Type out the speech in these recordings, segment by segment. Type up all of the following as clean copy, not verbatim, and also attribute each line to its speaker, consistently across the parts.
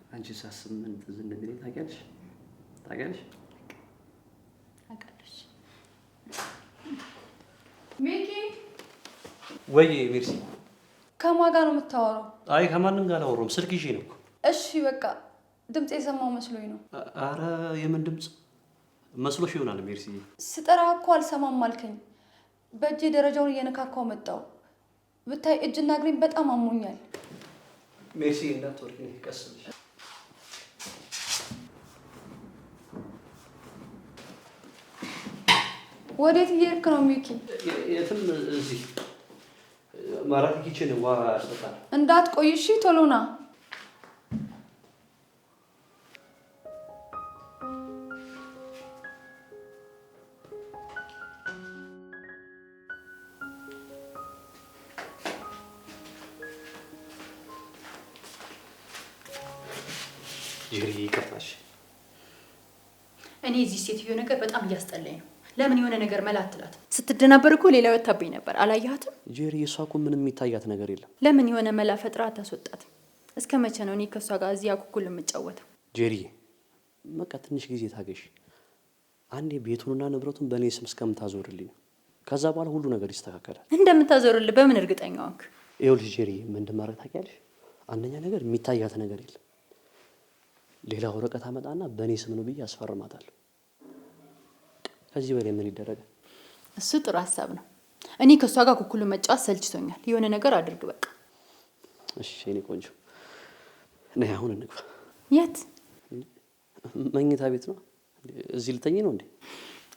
Speaker 1: አንቺ ሳስብ ምን ትዝ እንደሚለኝ ታውቂያለሽ? ታውቂያለሽ?
Speaker 2: አውቃለሽ። ሚኪ
Speaker 1: ወይ ሜርሲ፣
Speaker 2: ከማን ጋር ነው የምታወራው?
Speaker 1: አይ ከማንም ጋር አላወራሁም፣ ስልክ ይዤ ነው።
Speaker 2: እሺ በቃ ድምጽ የሰማው መስሎኝ ነው።
Speaker 1: አረ የምን ድምጽ መስሎሽ ይሆናል ሜርሲ?
Speaker 2: ስጠራ እኮ አልሰማም አልከኝ። በእጄ ደረጃውን እየነካካው መጣው። ብታይ እጅና እግሬን በጣም አሞኛል።
Speaker 1: ሜርሲ እንዳትወርቂ፣ ቀስ ብለሽ።
Speaker 2: ወዴት እየሄድክ ነው ሚኪ?
Speaker 1: የትም፣ እዚህ ማራኪ ኪችን ውሃ አጥብቃል።
Speaker 2: እንዳትቆይ እሺ፣ ቶሎ ና።
Speaker 1: ጄሪ ይቅርታሽ።
Speaker 3: እኔ እዚህ ሴትዮ ነገር በጣም እያስጠላኝ ነው። ለምን የሆነ ነገር መላ አትላት? ስትደናበር እኮ ሌላ ወጣብኝ ነበር። አላየሃትም?
Speaker 1: ጄሪ እሷ እኮ ምንም የሚታያት ነገር የለም።
Speaker 3: ለምን የሆነ መላ ፈጥራ አታስወጣትም? እስከ መቼ ነው እኔ ከሷ ጋር እዚህ አኩኩል የምጫወተው?
Speaker 1: ጄሪ በቃ ትንሽ ጊዜ ታገሽ። አንዴ ቤቱንና ንብረቱን በእኔ ስም እስከምታዞርልኝ፣ ከዛ በኋላ ሁሉ ነገር ይስተካከላል።
Speaker 3: እንደምታዞርልህ በምን እርግጠኛ ሆንክ?
Speaker 1: ይኸውልሽ ጄሪ፣ ምን እንደማደርግ ታውቂያለሽ? አንደኛ ነገር የሚታያት ነገር የለም። ሌላ ወረቀት አመጣና በእኔ ስም ነው ብዬ አስፈርማታለሁ። ከዚህ በላይ ምን ይደረጋል?
Speaker 3: እሱ ጥሩ ሀሳብ ነው። እኔ ከሷ ጋር ኩኩሉ መጫወት ሰልችቶኛል። የሆነ ነገር አድርግ በቃ።
Speaker 1: እሺ የኔ ቆንጆ፣ ነይ አሁን እንግባ።
Speaker 3: የት?
Speaker 1: መኝታ ቤት ነው። እዚህ ልተኝ ነው እንዴ?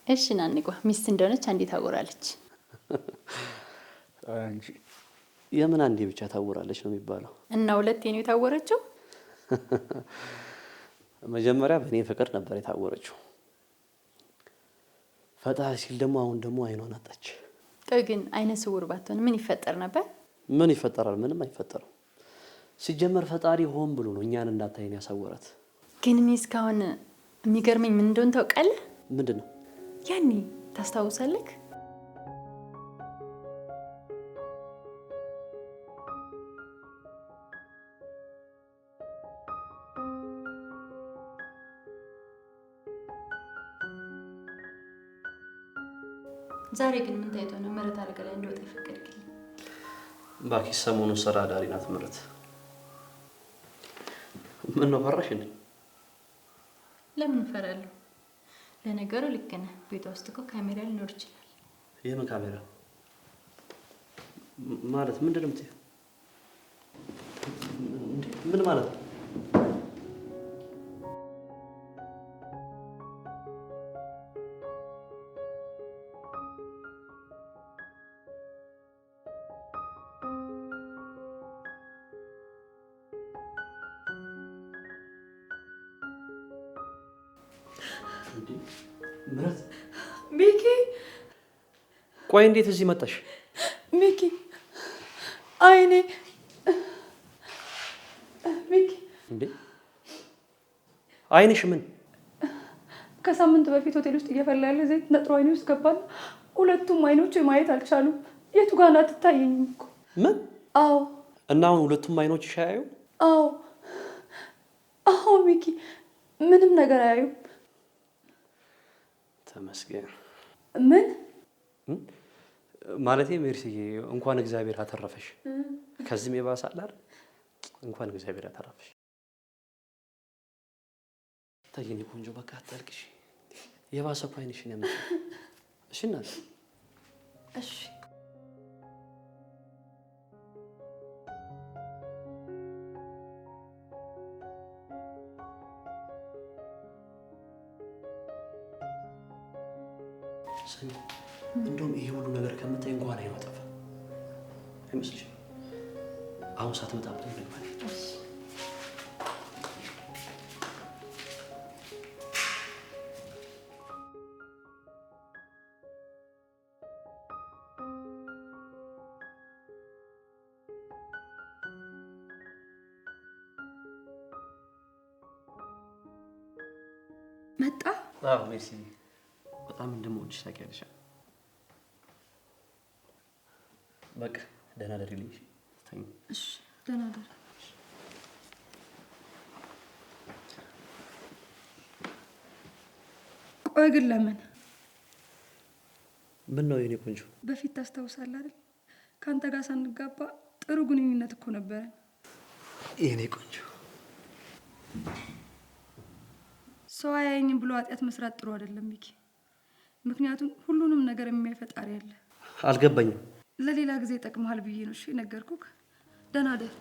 Speaker 3: እሺ ና እንግባ። ሚስት እንደሆነች አንዴ ታወራለች።
Speaker 1: አንቺ የምን አንዴ ብቻ ታወራለች ነው የሚባለው?
Speaker 3: እና ሁለቴ ነው የታወረችው?
Speaker 1: መጀመሪያ በእኔ ፍቅር ነበር የታወረችው። ፈጣ ሲል ደግሞ አሁን ደግሞ አይኗን አጣች።
Speaker 3: ቆይ ግን አይነ ስውር ባትሆን ምን ይፈጠር ነበር?
Speaker 1: ምን ይፈጠራል? ምንም አይፈጠርም። ሲጀመር ፈጣሪ ሆን ብሎ ነው እኛን እንዳታይን ያሳወራት።
Speaker 3: ግን እኔ እስካሁን የሚገርመኝ ምን እንደሆነ ታውቃለህ?
Speaker 1: ምንድን ነው?
Speaker 3: ያኔ ታስታውሳለህ? ዛሬ ግን ምን ታይቶ ነው ምህረት አልጋ ላይ እንደወጣ ይፈቀድልኝ?
Speaker 1: እባክሽ ሰሞኑን ስራ ዳሪ ናት ምህረት። ምን ነው ፈራሽ እንዴ?
Speaker 3: ለምን እፈራለሁ? ለነገሩ ልክ ነህ። ቤቷ ውስጥ እኮ ካሜራ ሊኖር ይችላል።
Speaker 1: የምን ካሜራ ማለት ምንድን ነው የምትይው? ምን ማለት ነው? ምህረት
Speaker 2: ሚኪ፣
Speaker 1: ቆይ እንዴት እዚህ መጣሽ?
Speaker 2: ሚኪ አይኔ ሚኪ።
Speaker 1: እንዴ አይንሽ ምን?
Speaker 2: ከሳምንት በፊት ሆቴል ውስጥ እየፈላ ያለ ዘይት ነጥሮ አይኔ ውስጥ ገባና ሁለቱም አይኖች ማየት አልቻሉም። የቱ ጋር ናት አትታየኝም እኮ።
Speaker 1: ምን?
Speaker 2: አዎ።
Speaker 1: እና አሁን ሁለቱም አይኖች አያዩ?
Speaker 2: አዎ አዎ ሚኪ፣ ምንም ነገር አያዩም።
Speaker 1: ተመስገን።
Speaker 2: ምን
Speaker 1: ማለቴ ሜርሲዬ፣ እንኳን እግዚአብሔር አተረፈሽ። ከዚህም የባሰ አለ አይደል? እንኳን እግዚአብሔር አተረፈሽ። ታየኝ ቆንጆ፣ በቃ አታልቅሽ። የባሰ እኮ አይንሽን ያመጣ። እሺ እናት።
Speaker 2: እሺ
Speaker 1: ሰኒ፣ እንደውም ይሄ ሁሉ ነገር ከምታይ እንኳን አይወጣም አይመስልሽም? አሁን ሳትመጣበት እንግባል።
Speaker 2: መጣ?
Speaker 1: አዎ ሜርሲ፣ በጣም እንደምወድሽ ታውቂያለሽ። በቃ ደህና ደሪ ልኝ።
Speaker 2: እሺ ደህና ደሪ። ቆይ ግን ለምን?
Speaker 1: ምን ነው የኔ ቆንጆ?
Speaker 2: በፊት ታስታውሳለህ አይደል? ካንተ ጋር ሳንጋባ ጥሩ ግንኙነት እኮ ነበረን።
Speaker 1: የኔ ቆንጆ
Speaker 2: ሰው አያየኝም ብሎ ኃጢአት መስራት ጥሩ አይደለም ሚኪ። ምክንያቱም ሁሉንም ነገር የሚያይ ፈጣሪ አለ።
Speaker 1: አልገባኝም።
Speaker 2: ለሌላ ጊዜ ይጠቅምሃል ብዬ ነው እሺ ነገርኩህ። ደህና ደር።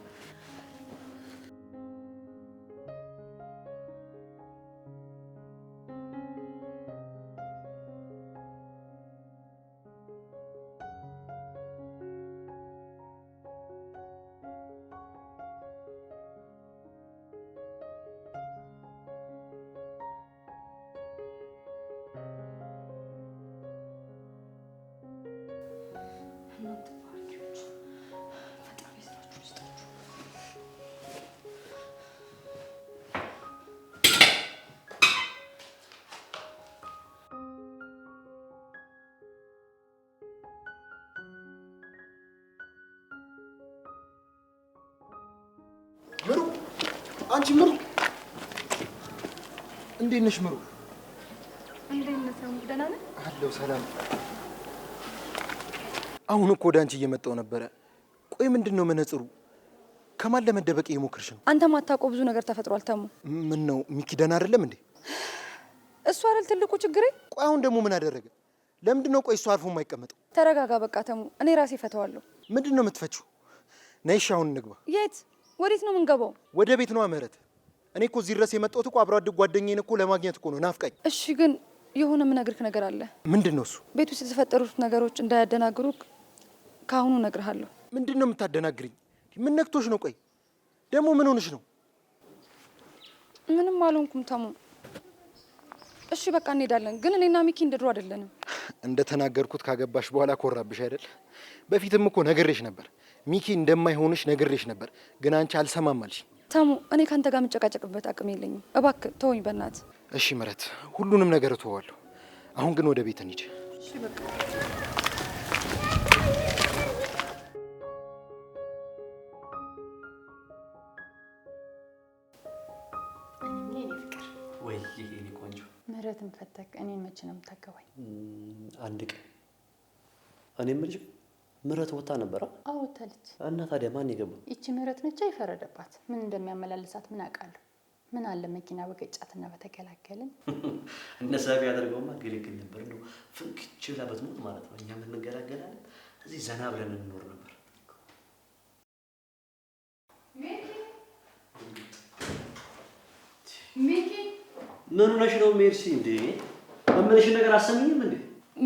Speaker 4: ምሩ አንቺ ምሩ እንዴት ነሽ? ምሩ
Speaker 2: እንዴት ነህ? ደህና ነህ?
Speaker 4: አለሁ ሰላም። አሁን እኮ ወደ አንቺ እየመጣሁ ነበረ። ቆይ ምንድነው መነጽሩ? ከማን ለመደበቅ እየሞከርሽ ነው?
Speaker 2: አንተ ማታውቀው ብዙ ነገር ተፈጥሯል ተሙ።
Speaker 4: ምን ነው ሚኪ ደህና አይደለም እንዴ?
Speaker 2: እሱ አይደል ትልቁ ችግሬ?
Speaker 4: ቆይ አሁን ደግሞ ምን አደረገ? ለምንድነው ቆይ እሱ አርፎ የማይቀመጠው?
Speaker 2: ተረጋጋ በቃ ተሙ፣ እኔ ራሴ ፈተዋለሁ።
Speaker 4: ምንድነው የምትፈቺው? ነይሽ አሁን እንግባ።
Speaker 2: የት? ወዴት ነው የምንገባው?
Speaker 4: ወደ ቤት ነው ምህረት። እኔ እኮ እዚህ ድረስ የመጣሁት እኮ አብሮ አደግ ጓደኛዬን እኮ ለማግኘት እኮ ነው። ናፍቃኝ።
Speaker 2: እሺ ግን የሆነ የምነግርህ ነገር አለ።
Speaker 4: ምንድነው እሱ?
Speaker 2: ቤት ውስጥ የተፈጠሩት ነገሮች እንዳያደናግሩህ ከአሁኑ እነግርሃለሁ።
Speaker 4: ምንድነው የምታደናግሪኝ? ምን ነክቶሽ ነው? ቆይ ደግሞ ምን ሆነሽ ነው?
Speaker 2: ምንም አልሆንኩም ተሙ። እሺ በቃ እንሄዳለን። ግን እኔና ሚኪ እንደ ድሮ አይደለንም።
Speaker 4: እንደተናገርኩት ካገባሽ በኋላ ኮራብሽ አይደል? በፊትም እኮ ነግሬሽ ነበር ሚኪ እንደማይሆንሽ ነግሬሽ ነበር። ግን አንቺ አልሰማም አልሽ።
Speaker 2: ተሙ እኔ ካንተ ጋር የምጨቃጨቅበት አቅም የለኝም። እባክህ ተወኝ በእናትህ።
Speaker 4: እሺ ምህረት፣ ሁሉንም ነገር እተዋለሁ። አሁን ግን ወደ ቤት እንሂድ።
Speaker 2: እሺ በቃ
Speaker 3: ምህረትን ፈተክ እኔን መቼ ነው የምታገባኝ?
Speaker 1: አንድ ቀን እኔ የምልሽ ምህረት ወጣ ነበር?
Speaker 3: አዎ ወጣለች።
Speaker 1: እና ታዲያ ማን ይገባው?
Speaker 3: ይቺ ምህረት ነች የፈረደባት። ምን እንደሚያመላልሳት ምን አውቃለሁ። ምን አለ መኪና በገጫትና በተገላገልን።
Speaker 1: እነዛ ቢያደርገውማ ግልግል ነበር ነው ፍንክች ብላ በትሞት ማለት ነው። እኛ ምን እንገላገላለን? እዚህ ዘና ብለን እንኖር ነበር።
Speaker 2: ሚኪ
Speaker 1: ምን ሆነሽ ነው ሜርሲ? እንዴ እምልሽን ነገር አሰሚኝም እንዴ?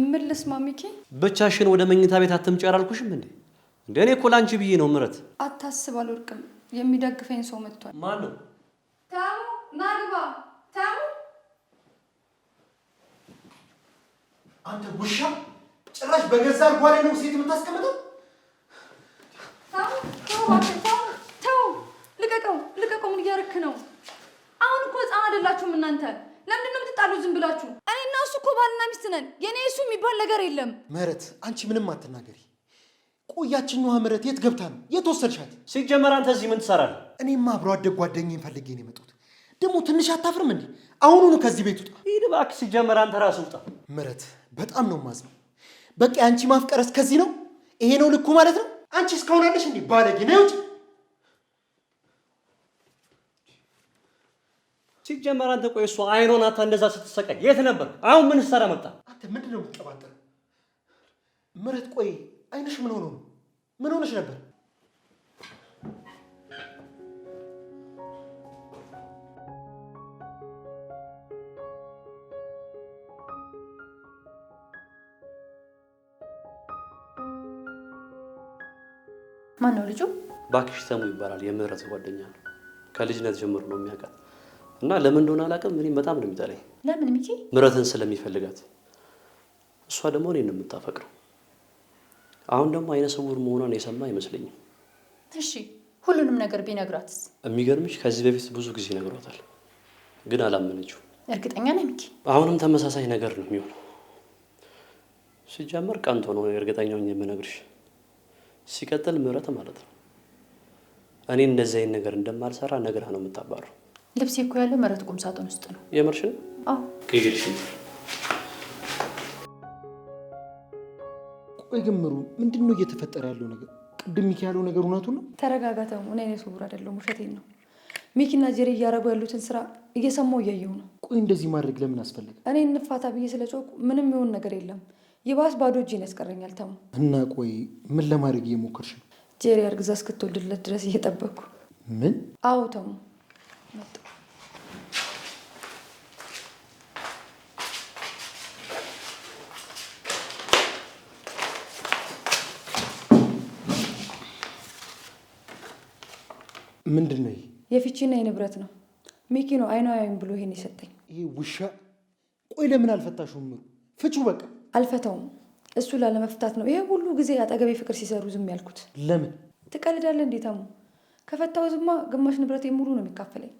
Speaker 2: ምን ልስማ ሚኪ?
Speaker 1: ብቻሽን ወደ መኝታ ቤት አትምጪ አላልኩሽም እንዴ? እንዴ እኔ እኮ ላንቺ ብዬ ነው ምህረት።
Speaker 2: አታስብ፣ አልወድቅም። የሚደግፈኝ ሰው መጥቷል።
Speaker 1: ማን ነው?
Speaker 2: ታሙ ናግባ። ታሙ
Speaker 4: አንተ ውሻ! ጭራሽ በገዛ ጓሌ ነው ሴት የምታስቀምጠው?
Speaker 2: ታሙ ተው፣ ልቀቀው፣ ልቀቀው። ምን እያደረክ ነው? አሁን እኮ ህፃን አይደላችሁም እናንተ። ለምንድን ነው የምትጣሉት ዝም ብላችሁ? እኔና እሱ እኮ ባልና ሚስት ነን። የኔ እሱ የሚባል ነገር የለም።
Speaker 4: ምህረት አንቺ ምንም አትናገሪ። ቆያችኛዋ ምህረት የት ገብታ ነው? የት ወሰድሻት?
Speaker 1: ሲጀመር አንተ እዚህ ምን ትሰራለህ?
Speaker 4: እኔማ አብሮ አደግ ጓደኛዬን ፈልጌ ነው የመጣሁት። ደግሞ ትንሽ አታፍርም እንዴ? አሁኑኑ ከዚህ ቤት ውጣ።
Speaker 1: ሂድ እባክህ። ሲጀመር አንተ ራስህ ውጣ።
Speaker 4: ምህረት በጣም ነው የማዝነው። በቃ አንቺ ማፍቀረስ ከዚህ ነው? ይሄ ነው ልኩ ማለት ነው? አንቺ እስካሁን አለሽ እንዴ? ባለጌ ነው። ውጭ።
Speaker 1: ሲጀመር አንተ ቆይ እሷ አይኖን አታ እንደዛ ስትሰቃይ የት ነበር? አሁን ምን ሰራ መጣ?
Speaker 4: አንተ ምንድነው የምትቀባጠረው? ምህረት ቆይ አይንሽ ምን ሆኖ ነው? ምን ሆነሽ ነበር?
Speaker 3: ማን ነው ልጁ?
Speaker 1: ባክሽ ተሙ ይባላል። የምህረት ጓደኛ ነው። ከልጅነት ጀምሮ ነው የሚያውቃት እና ለምን እንደሆነ አላውቅም። እኔም በጣም ነው የሚጠላኝ።
Speaker 3: ለምን ሚኪ?
Speaker 1: ምህረትን ስለሚፈልጋት። እሷ ደግሞ እኔን ነው የምታፈቅረው። አሁን ደግሞ አይነ ስውር መሆኗን የሰማ አይመስለኝም።
Speaker 3: እሺ ሁሉንም ነገር ቢነግራትስ?
Speaker 1: የሚገርምሽ ከዚህ በፊት ብዙ ጊዜ ነግሯታል፣ ግን አላመነችው።
Speaker 3: እርግጠኛ ነኝ ሚኪ?
Speaker 1: አሁንም ተመሳሳይ ነገር ነው የሚሆነው። ሲጀመር ቀንቶ ነው እርግጠኛውን የምነግርሽ። ሲቀጥል ምህረት ማለት ነው እኔ እንደዚህ አይነት ነገር እንደማልሰራ ነግራ ነው የምታባረው።
Speaker 3: ልብሴ እኮ ያለው ምህረት ቁም ሳጥን ውስጥ ነው።
Speaker 1: የምርሽን?
Speaker 3: አዎ።
Speaker 1: ከይልሽ
Speaker 4: ቆይ ግን ምሩ ምንድነው እየተፈጠረ ያለው ነገር? ቅድም ሚኪ ያለው ነገር እውነቱን ነው?
Speaker 2: ተረጋጋተው። እኔ ስውር አይደለም፣ ውሸቴን ነው። ሚኪና ጄሪ እያደረጉ ያሉትን ስራ እየሰማሁ እያየሁ ነው።
Speaker 4: ቆይ እንደዚህ ማድረግ ለምን አስፈለገ?
Speaker 2: እኔ እንፋታ ብዬ ስለጮኩ ምንም ይሁን ነገር የለም። ይባስ ባዶ እጄን ያስቀረኛል ተሙ።
Speaker 4: እና ቆይ ምን ለማድረግ እየሞከርሽ ነው?
Speaker 2: ጄሪ አርግዛ እስክትወልድለት ድረስ እየጠበቅኩ።
Speaker 4: ምን?
Speaker 2: አዎ ተሙ መጣ።
Speaker 4: ምንድን ነው ይሄ?
Speaker 2: የፍቺና የንብረት ነው። ሚኪ ነው አይኗ ያዩኝ ብሎ ይሄን የሰጠኝ።
Speaker 4: ይሄ ውሻ። ቆይ ለምን አልፈታሽውም? ምሩ ፍቹ በቃ።
Speaker 2: አልፈታውም። እሱ ላለመፍታት ነው ይሄ ሁሉ ጊዜ አጠገቤ ፍቅር ሲሰሩ ዝም ያልኩት።
Speaker 4: ለምን?
Speaker 2: ትቀልዳለህ እንዴ ተሙ? ከፈታው ዝማ ግማሽ ንብረቴ ሙሉ ነው የሚካፈለኝ።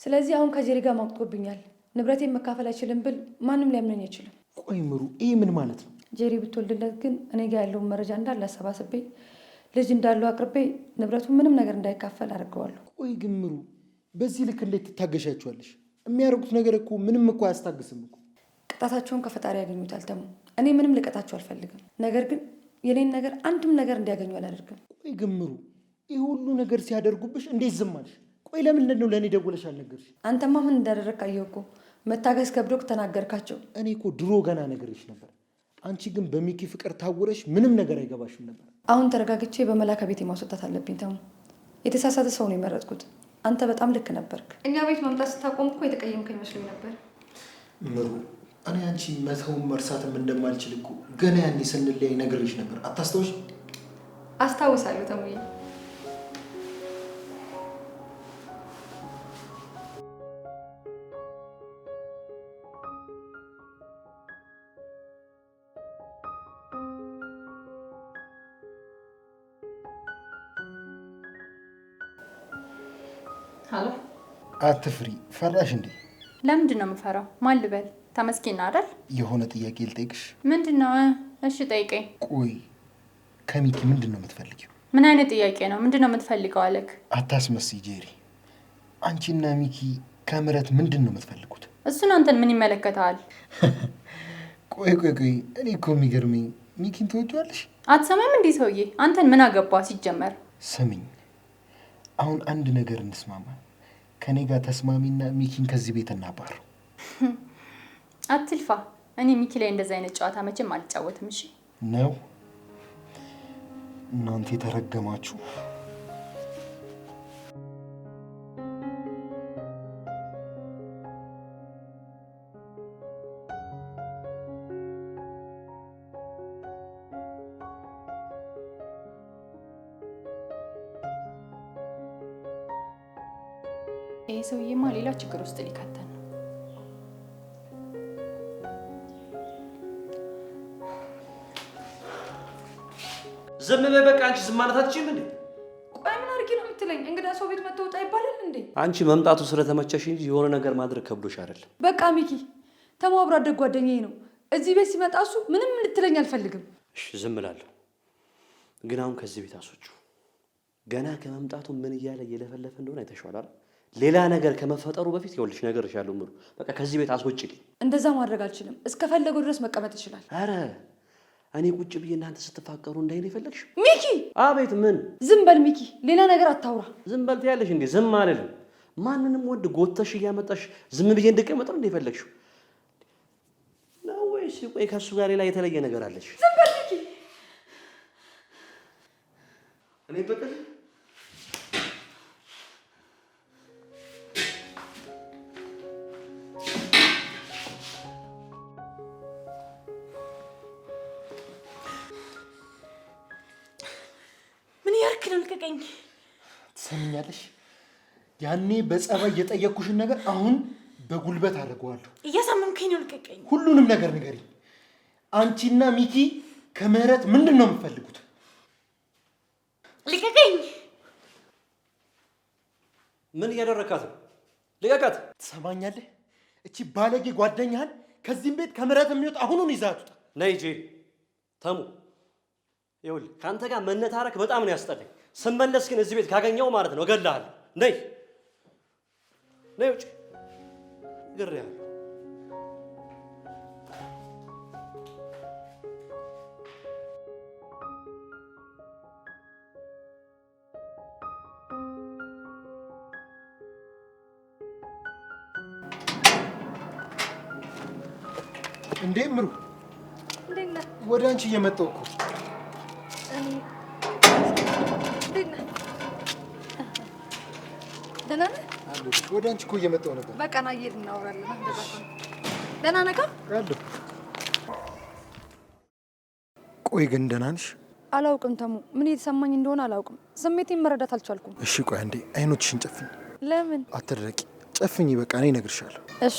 Speaker 2: ስለዚህ አሁን ከጄሪ ጋር ማቅጦብኛል። ንብረቴን መካፈል አይችልም ብል ማንም ሊያምነኝ አይችልም።
Speaker 4: ቆይ ምሩ ይሄ ምን ማለት ነው?
Speaker 2: ጄሪ ብትወልድለት ግን እኔ ጋር ያለውን መረጃ እንዳለ አሰባስቤ ልጅ እንዳለው አቅርቤ ንብረቱን ምንም ነገር እንዳይካፈል አድርገዋለሁ።
Speaker 4: ቆይ ግን ምሩ በዚህ ልክ እንዴት ትታገሻቸዋለሽ? የሚያደርጉት ነገር እኮ ምንም እኮ አያስታግስም እኮ።
Speaker 2: ቅጣታቸውን ከፈጣሪ ያገኙታል ተሙ። እኔ ምንም ልቀጣቸው አልፈልግም። ነገር ግን የኔን ነገር አንድም ነገር እንዲያገኙ አላደርግም።
Speaker 4: ቆይ ግን ምሩ ይህ ሁሉ ነገር ሲያደርጉብሽ እንዴት ዝም አልሽ? ቆይ ለምንድን ነው ለእኔ ደውለሽ አልነገርሽ?
Speaker 2: አንተማ ምን እንዳደረግ አየሁ እኮ። መታገስ ከብዶክ ተናገርካቸው።
Speaker 4: እኔ እኮ ድሮ ገና ነግሬሽ ነበር። አንቺ ግን በሚኪ ፍቅር ታውረሽ ምንም ነገር አይገባሽም ነበር።
Speaker 2: አሁን ተረጋግቼ በመላካ ቤት ማስወጣት አለብኝ ተሙ። የተሳሳተ ሰው ነው የመረጥኩት። አንተ በጣም ልክ ነበርክ። እኛ ቤት መምጣት ስታቆም እኮ የተቀየምከኝ መስሎኝ ነበር።
Speaker 4: ምሩ እኔ አንቺ መተውም መርሳትም እንደማልችል እኮ ገና ያኔ ስንለያይ ነግሬሽ ነበር። አታስታውሽ?
Speaker 2: አስታውሳለሁ ተሙዬ።
Speaker 3: ሀሎ።
Speaker 4: አትፍሪ። ፈራሽ እንዴ?
Speaker 3: ለምንድን ነው የምፈራው? ማን ልበል? ተመስገን አይደል?
Speaker 4: የሆነ ጥያቄ ልጠይቅሽ።
Speaker 3: ምንድን ነው? እሺ ጠይቀኝ።
Speaker 4: ቆይ ከሚኪ ምንድን ነው የምትፈልጊው?
Speaker 3: ምን አይነት ጥያቄ ነው? ምንድን ነው የምትፈልገው? አለክ
Speaker 4: አታስመስይ ጄሪ። አንቺና ሚኪ ከምረት ምንድን ነው የምትፈልጉት?
Speaker 3: እሱን አንተን ምን ይመለከታል?
Speaker 4: ቆይ እኔ እኮ የሚገርመኝ ሚኪን ትወጂዋለሽ?
Speaker 3: አትሰማም እንዲህ ሰውዬ? አንተን ምን አገባ ሲጀመር?
Speaker 4: ስሚኝ፣ አሁን አንድ ነገር እንስማማ። ከኔ ጋር ተስማሚና ሚኪን ከዚህ ቤት እናባረው።
Speaker 3: አትልፋ። እኔ ሚኪ ላይ እንደዛ አይነት ጨዋታ መቼም አልጫወትም። እሺ
Speaker 4: ነው? እናንተ የተረገማችሁ።
Speaker 3: ይሄ ሰውዬማ ሌላ ችግር ውስጥ ሊከተን ነው።
Speaker 1: ዝም በይ በቃ። አንቺ ዝም ማለት አትችይም እንዴ?
Speaker 2: ቆይ ምን አድርጊ ነው የምትለኝ? እንግዳ ሰው ቤት መተውጣ ይባላል እንዴ?
Speaker 1: አንቺ መምጣቱ ስለተመቸሽ እንጂ የሆነ ነገር ማድረግ ከብዶሽ አይደለም።
Speaker 2: በቃ ሚኪ ተሙ አብሮ አደግ ጓደኛዬ ነው። እዚህ ቤት ሲመጣ እሱ ምንም ልትለኝ አልፈልግም።
Speaker 1: እሺ ዝም እላለሁ፣ ግን አሁን ከዚህ ቤት አስወጪው። ገና ከመምጣቱ ምን እያለ እየለፈለፈ እንደሆነ አይተሽዋል አይደል? ሌላ ነገር ከመፈጠሩ በፊት ይኸውልሽ ነገርሻለሁ። ምሩ በቃ ከዚህ ቤት አስወጪልኝ።
Speaker 2: እንደዛ ማድረግ አልችልም። እስከፈለገው ድረስ መቀመጥ ይችላል።
Speaker 1: አረ እኔ ቁጭ ብዬ እናንተ ስትፋቀሩ እንዳይ ነው የፈለግሽ?
Speaker 2: ሚኪ!
Speaker 1: አቤት። ምን?
Speaker 2: ዝም በል ሚኪ፣ ሌላ ነገር አታውራ።
Speaker 1: ዝም በል ትያለሽ እንዴ? ዝም አልልም። ማንንም ወንድ ጎተሽ እያመጣሽ ዝም ብዬ እንድቀመጥ ነው እንደ የፈለግሽው ነው ወይስ? ቆይ ከሱ ጋር ሌላ የተለየ ነገር አለሽ?
Speaker 2: ዝም በል ሚኪ።
Speaker 1: እኔ በቀል
Speaker 3: ልቀቀኝ።
Speaker 4: ትሰሚኛለሽ? ያኔ በጸባይ የጠየኩሽን ነገር አሁን በጉልበት አደርገዋለሁ።
Speaker 3: እያሳመምከኝ ነው። ልቀቀኝ።
Speaker 4: ሁሉንም ነገር ንገሪኝ። አንቺና ሚኪ ከምህረት ምንድን ነው የምትፈልጉት?
Speaker 3: ልቀቀኝ።
Speaker 1: ምን እያደረካት ነው? ልቀቃት።
Speaker 4: ትሰማኛለህ? እቺ ባለጌ ጓደኛህን ከዚህም ቤት ከምህረት የሚወጣ አሁኑን ይዛት ውጣ።
Speaker 1: ነይ ጄ ተሙ፣ ይኸውልህ ከአንተ ጋር መነታረክ በጣም ነው ያስጠላኝ። ስመለስ ግን እዚህ ቤት ካገኘው ማለት ነው እገልሃለሁ። ነይ ነይ ውጭ
Speaker 4: እንዴ ምሩ
Speaker 2: እንዴት ነህ?
Speaker 4: ወደ አንቺ እየመጣሁ እኮ።
Speaker 2: እንዴት ነህ? ደህና ነህ?
Speaker 4: አለሁልሽ። ወደ አንቺ እኮ እየመጣሁ ነበር።
Speaker 2: በቃ ና እየሄድን እናወራለን። እንደዛ ከሆነ ደህና ነህ?
Speaker 4: አለሁ። ቆይ ግን ደህና ነሽ?
Speaker 2: አላውቅም ተሙ፣ ምን እየተሰማኝ እንደሆነ አላውቅም። ስሜቴን መረዳት አልቻልኩም።
Speaker 4: እሺ ቆይ አንዴ አይኖችሽን ጨፍኝ።
Speaker 2: ለምን?
Speaker 4: አትድረቂ፣ ጨፍኝ። በቃ እኔ እነግርሻለሁ።
Speaker 2: እሺ።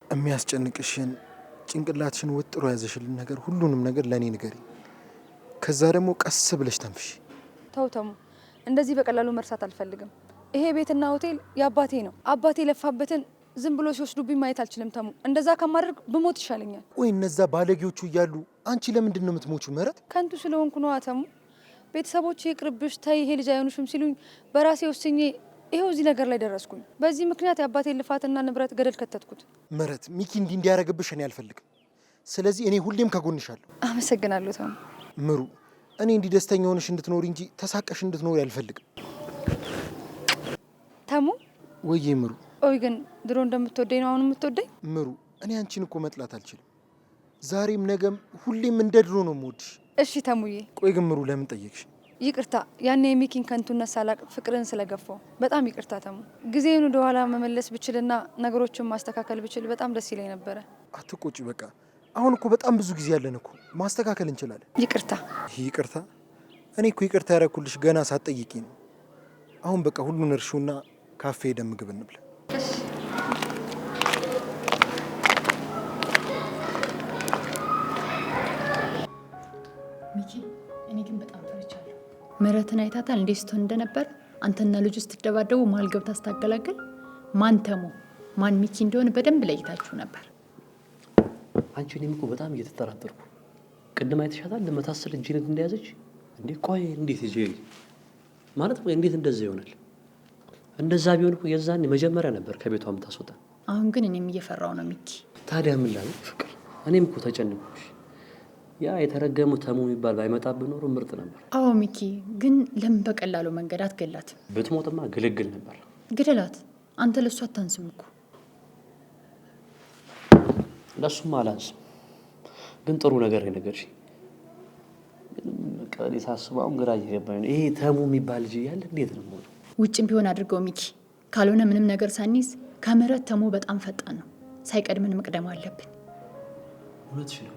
Speaker 4: የሚያስጨንቅሽን ጭንቅላትሽን ወጥሮ ያዘሽልን ነገር ሁሉንም ነገር ለእኔ ንገሪ። ከዛ ደግሞ ቀስ ብለሽ ተንፍሽ።
Speaker 2: ተው ተሙ፣ እንደዚህ በቀላሉ መርሳት አልፈልግም። ይሄ ቤትና ሆቴል የአባቴ ነው። አባቴ የለፋበትን ዝም ብሎ ሲወስዱብኝ ማየት አልችልም ተሙ። እንደዛ ከማድረግ ብሞት ይሻለኛል።
Speaker 4: ወይ እነዛ ባለጌዎቹ እያሉ አንቺ ለምንድን ነው የምትሞቹ? ምህረት
Speaker 2: ከንቱ ስለሆንኩ ነው ተሙ። ቤተሰቦቼ ይቅርብሽ፣ ተይ ይሄ ልጅ አይሆንሽም ሲሉኝ በራሴ ወስኜ ይሄው እዚህ ነገር ላይ ደረስኩኝ። በዚህ ምክንያት የአባቴን ልፋትና ንብረት ገደል ከተትኩት።
Speaker 4: ምህረት ሚኪ እንዲያደርግብሽ እኔ አልፈልግም። ስለዚህ እኔ ሁሌም ከጎንሻለሁ።
Speaker 2: አመሰግናለሁ ተሙ።
Speaker 4: ምሩ እኔ እንዲህ ደስተኛ ሆነሽ እንድትኖሪ እንጂ ተሳቀሽ እንድትኖሪ አልፈልግም።
Speaker 2: ተሙ
Speaker 4: ወይዬ ምሩ።
Speaker 2: ቆይ ግን ድሮ እንደምትወደኝ ነው አሁን የምትወደኝ?
Speaker 4: ምሩ እኔ አንቺን እኮ መጥላት አልችልም። ዛሬም ነገም ሁሌም እንደ ድሮ ነው የምወድሽ።
Speaker 2: እሺ ተሙዬ።
Speaker 4: ቆይ ግን ምሩ ለምን ጠየቅሽ?
Speaker 2: ይቅርታ ያኔ የሚኪን ከንቱነት ሳላቅ ፍቅርን ስለገፋው በጣም ይቅርታ ተሙ። ጊዜውን ወደ ኋላ መመለስ ብችልና ነገሮችን ማስተካከል ብችል በጣም ደስ ይለኝ ነበረ።
Speaker 4: አትቆጪ በቃ። አሁን እኮ በጣም ብዙ ጊዜ ያለን እኮ ማስተካከል እንችላለን።
Speaker 2: ይቅርታ።
Speaker 4: ይቅርታ? እኔ እኮ ይቅርታ ያደረኩልሽ ገና ሳትጠይቂ ነው። አሁን በቃ ሁሉን እርሹና ካፌ ሄደን ምግብ እንብላ።
Speaker 3: ሚኪ እኔ ግን በጣም ፈርቻለሁ። ምህረትን አይታታል እንዴት ስትሆን እንደነበር። አንተና ልጁ ስትደባደቡ መሀል ገብታ ስታገላግል ማን ተሙ ማን ሚኪ እንደሆነ በደንብ ለይታችሁ ነበር።
Speaker 1: አንቺ እኔም እኮ በጣም እየተጠራጠርኩ ቅድም አይተሻታል ለመታሰል እጅነት እንደያዘች እንዴ። ቆይ እንዴት ጄሪ ማለት ወይ እንዴት እንደዛ ይሆናል? እንደዛ ቢሆን እኮ የዛኔ መጀመሪያ ነበር ከቤቷ የምታስወጣ።
Speaker 3: አሁን ግን እኔም እየፈራው ነው ሚኪ።
Speaker 1: ታዲያ ምን ላድርግ ፍቅር? እኔም እኮ ተጨነቅኩሽ። ያ የተረገሙ ተሙ የሚባል ባይመጣብን ኖሮ ምርጥ ነበር።
Speaker 3: አዎ ሚኪ፣ ግን ለምን በቀላሉ መንገድ አትገላትም?
Speaker 1: ብትሞትማ ግልግል ነበር።
Speaker 3: ግደላት። አንተ ለሷ አታንስም እኮ።
Speaker 1: ለሱማ አላንስም፣ ግን ጥሩ ነገር የነገርሽኝ። ቀሪ ሳስበው ግራ እየገባኝ ነው። ይሄ ተሙ የሚባል ልጅ እያለ እንዴት ነው ሞቱ?
Speaker 3: ውጭም ቢሆን አድርገው ሚኪ። ካልሆነ ምንም ነገር ሳንይዝ ከምህረት ተሙ በጣም ፈጣን ነው። ሳይቀድምን መቅደም አለብን።
Speaker 1: እውነትሽ ነው።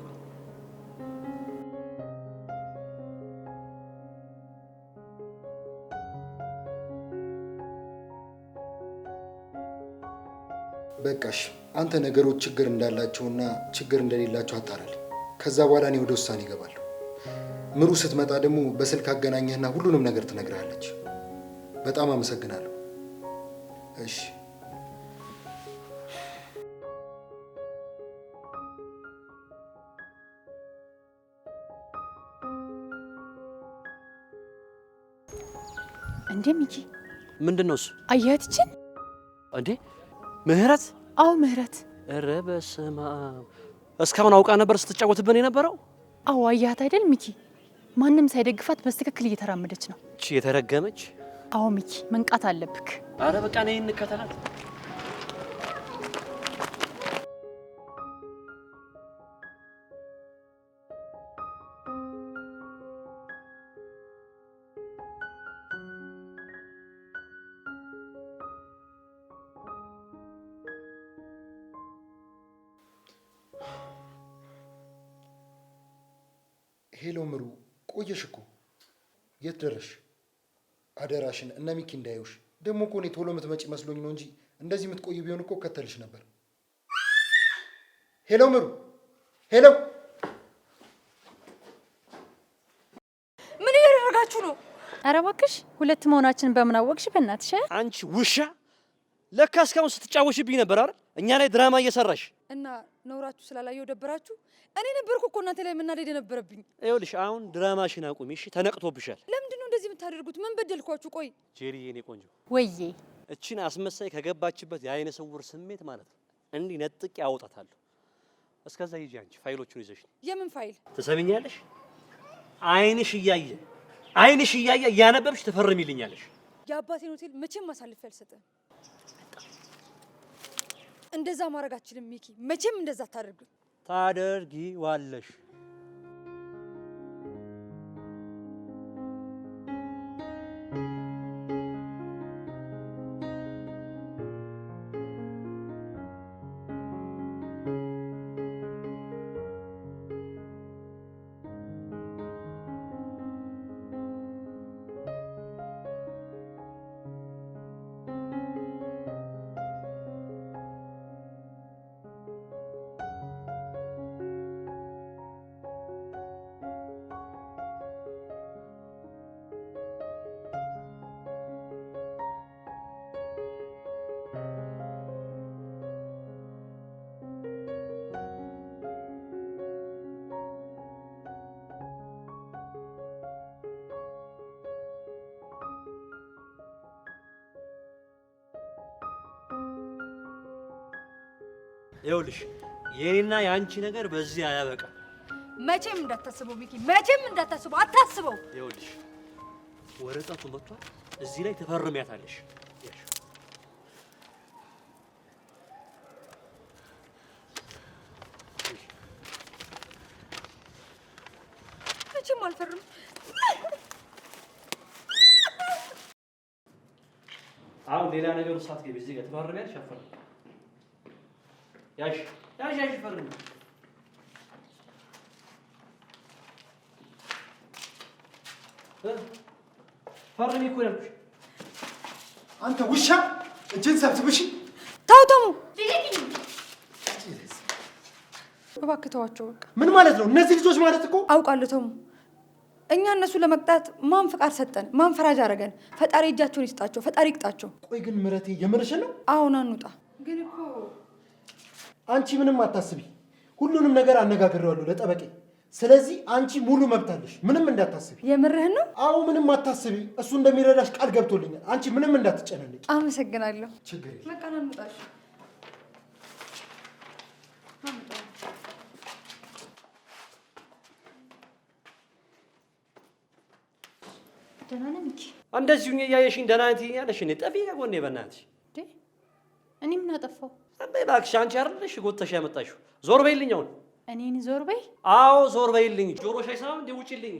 Speaker 4: በቃሽ አንተ ነገሮች ችግር እንዳላቸውና ችግር እንደሌላቸው አጣራል። ከዛ በኋላ እኔ ወደ ውሳኔ እገባለሁ። ምሩ ስትመጣ ደግሞ በስልክ አገናኘህና ሁሉንም ነገር ትነግርሃለች። በጣም አመሰግናለሁ። እሺ
Speaker 3: እንዴ ሚኪ
Speaker 1: ምንድነው እሱ?
Speaker 3: አያትችን
Speaker 1: እንዴ ምህረት?
Speaker 3: አዎ ምህረት።
Speaker 1: ኧረ በስመ አብ! እስካሁን አውቃ ነበር ስትጫወትብን የነበረው?
Speaker 3: አዎ አያት አይደል ሚኪ? ማንም ሳይደግፋት በትክክል እየተራመደች ነው።
Speaker 1: እቺ የተረገመች።
Speaker 3: አዎ ሚኪ መንቃት አለብክ።
Speaker 1: አረ በቃ ነይ እንከተላት።
Speaker 4: ሄሎ ምሩ፣ ቆየሽ እኮ። የት ደረሽ? አደራሽን እነ ሚኪ እንዳይውሽ። ደግሞ እኮ እኔ ቶሎ የምትመጪ መስሎኝ ነው እንጂ እንደዚህ የምትቆይ ቢሆን እኮ እከተልሽ ነበር። ሄሎ ምሩ፣ ሄሎ።
Speaker 2: ምን እያደረጋችሁ ነው?
Speaker 3: ኧረ እባክሽ ሁለት መሆናችን በምን አወቅሽ? በእናትሽ
Speaker 1: አንቺ ውሻ! ለካ እስካሁን ስትጫወሽብኝ ነበር አይደል? እኛ ላይ ድራማ እየሰራሽ
Speaker 2: እና ነውራችሁ ስላላየው ደበራችሁ? እኔ ነበርኩ እኮ እናንተ ላይ መናደድ የነበረብኝ።
Speaker 1: ይኸውልሽ አሁን ድራማሽን አቁሚ እሺ? ተነቅቶብሻል።
Speaker 2: ለምንድን ነው እንደዚህ የምታደርጉት? ምን በደልኳችሁ? ቆይ
Speaker 1: ጄሪ የኔ ቆንጆ፣
Speaker 3: ወይዬ
Speaker 1: እቺን አስመሳይ ከገባችበት የአይነ ስውር ስሜት ማለት ነው እንዲህ ነጥቄ አወጣታለሁ። እስከዛ ሂጂ አንቺ ፋይሎቹን ይዘሽ።
Speaker 2: የምን ፋይል?
Speaker 1: ትሰሚኛለሽ? አይንሽ እያየ እያነበብሽ ትፈርሚልኛለሽ።
Speaker 2: የአባቴን ሆቴል መቼም አሳልፌ አልሰጥም። እንደዛ ማድረግ አትችልም ሚኪ፣ መቼም እንደዛ አታደርግም።
Speaker 1: ታደርጊዋለሽ። ይኸውልሽ የኔና የአንቺ ነገር በዚህ አያበቃም።
Speaker 2: መቼም እንዳታስበው ሚኪ፣ መቼም እንዳታስበው፣ አታስበው።
Speaker 1: ይኸውልሽ ወረቀቱ መጥቷል። እዚህ ላይ ተፈርሚያታለሽ።
Speaker 2: መቼም አልፈርም።
Speaker 1: አሁን ሌላ ነገር ውስጥ ሳትገቢ እዚህ ጋር ተፈርሚያለሽ። አፈርም ያሽ ፈርሚ። ፈርሚ እኮ ያልኩሽ።
Speaker 4: አንተ ውሻ እጅን ሰብስብሽ።
Speaker 2: ተው ተው፣ እባክህ ተዋቸው በቃ።
Speaker 4: ምን ማለት ነው? እነዚህ ልጆች ማለት እኮ
Speaker 2: አውቃለሁ። ተው፣ እኛ እነሱ ለመቅጣት ማን ፍቃድ ሰጠን? ማን ፈራጅ አደረገን? ፈጣሪ እጃቸውን ይስጣቸው፣ ፈጣሪ ይቅጣቸው።
Speaker 4: ቆይ ግን ምረቴ የምርሽን ነው?
Speaker 2: አሁን አንውጣ። ግን እኮ
Speaker 4: አንቺ ምንም አታስቢ። ሁሉንም ነገር አነጋግሬዋለሁ ለጠበቄ። ስለዚህ አንቺ ሙሉ መብት አለሽ፣ ምንም እንዳታስቢ።
Speaker 2: የምርህን ነው?
Speaker 4: አዎ ምንም አታስቢ። እሱ እንደሚረዳሽ ቃል ገብቶልኛል። አንቺ ምንም እንዳትጨናነቂ።
Speaker 2: አመሰግናለሁ።
Speaker 4: ችግር የለም።
Speaker 2: በቃ አንውጣሽ።
Speaker 3: ደህና ነህ ሚኪ?
Speaker 1: እንደዚሁ እያየሽኝ ደህና ነኝ ትይኛለሽ። እኔ ጠፊ ከጎኔ በእናትሽ።
Speaker 3: እኔ ምን አጠፋው?
Speaker 1: እባክሽ አንቺ አይደለሽ ጎተሽ ያመጣሽው። ዞር በይልኝ አሁን።
Speaker 3: እኔን ዞር በይ?
Speaker 1: አዎ ዞር በይልኝ። ጆሮሽ አይሰማም እንዴ? ውጪልኝ።